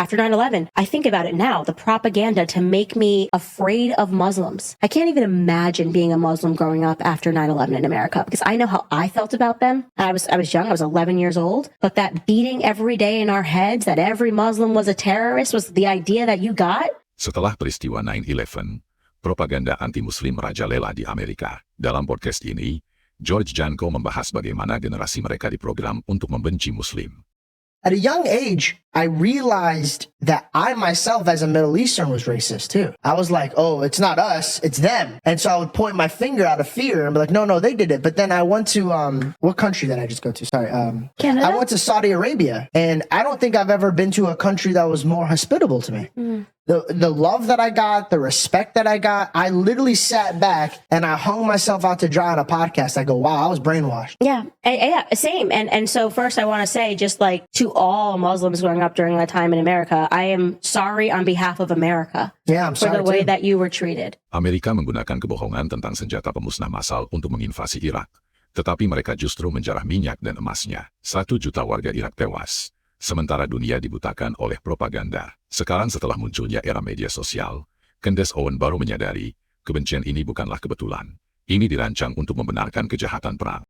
after 9/11. I think about it now, the propaganda to make me afraid of Muslims. I can't even imagine being a Muslim growing up after 9/11 in America, because I know how I felt about them. I was young, I was 11 years old, but that beating every day in our heads that every Muslim was a terrorist was the idea that you got. Setelah peristiwa 9/11, propaganda anti-muslim merajalela di Amerika. Dalam podcast ini, George Janko membahas bagaimana generasi mereka diprogram untuk membenci Muslim. At a young age, I realized that I myself as a Middle Eastern was racist too. I was like, oh, it's not us, it's them. And so I would point my finger out of fear and be like, no, they did it. But then I went to, what country did I just go to? Sorry. Canada? I went to Saudi Arabia, and I don't think I've ever been to a country that was more hospitable to me. The love that I got, the respect that I got, I literally sat back and I hung myself out to dry on a podcast. I go, wow, I was brainwashed. Yeah, same. And so first I want to say, just like to all Muslims growing up during that time in America, I am sorry on behalf of America I'm for sorry the way too. that you were treated. Amerika menggunakan kebohongan tentang senjata pemusnah massal untuk menginvasi Irak. Tetapi mereka justru menjarah minyak dan emasnya. 1 juta warga Irak tewas. Sementara dunia dibutakan oleh propaganda. Sekarang setelah munculnya era media sosial, Candace Owen baru menyadari, kebencian ini bukanlah kebetulan. Ini dirancang untuk membenarkan kejahatan perang.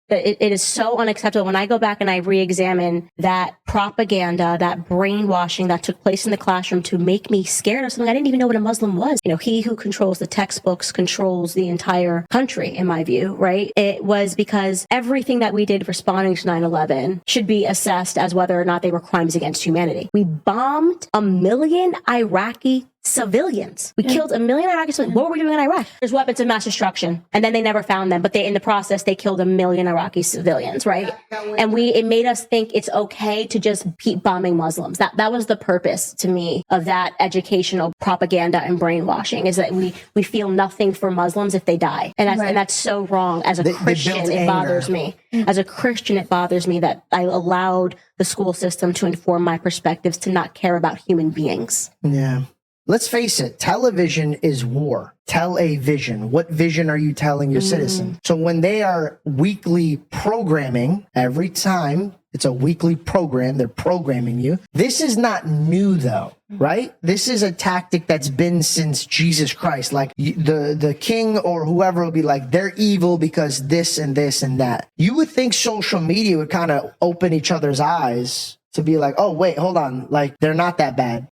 It is so unacceptable. When I go back and I re-examine that propaganda, that brainwashing that took place in the classroom to make me scared of something, I didn't even know what a Muslim was. You know, he who controls the textbooks controls the entire country, in my view, right? It was because everything that we did responding to 9/11 should be assessed as whether or not they were crimes against humanity. We bombed 1 million Iraqi civilians. We killed 1 million Iraqi civilians. What were we doing in Iraq? There's weapons of mass destruction. And then they never found them. But in the process, they killed 1 million Iraqi civilians, right? And it made us think it's okay to just keep bombing Muslims. That was the purpose to me of that educational propaganda and brainwashing, is that we feel nothing for Muslims if they die. And that's so wrong. As a Christian, it bothers me. As a Christian, it bothers me that I allowed the school system to inform my perspectives to not care about human beings. Yeah. Let's face it, television is war. Tell a vision. What vision are you telling your citizen? So when they are weekly programming, every time it's a weekly program, they're programming you. This is not new though, right? This is a tactic that's been since Jesus Christ. Like the king or whoever will be like, they're evil because this and this and that. You would think social media would kind of open each other's eyes to be like, oh, wait, hold on. Like, they're not that bad.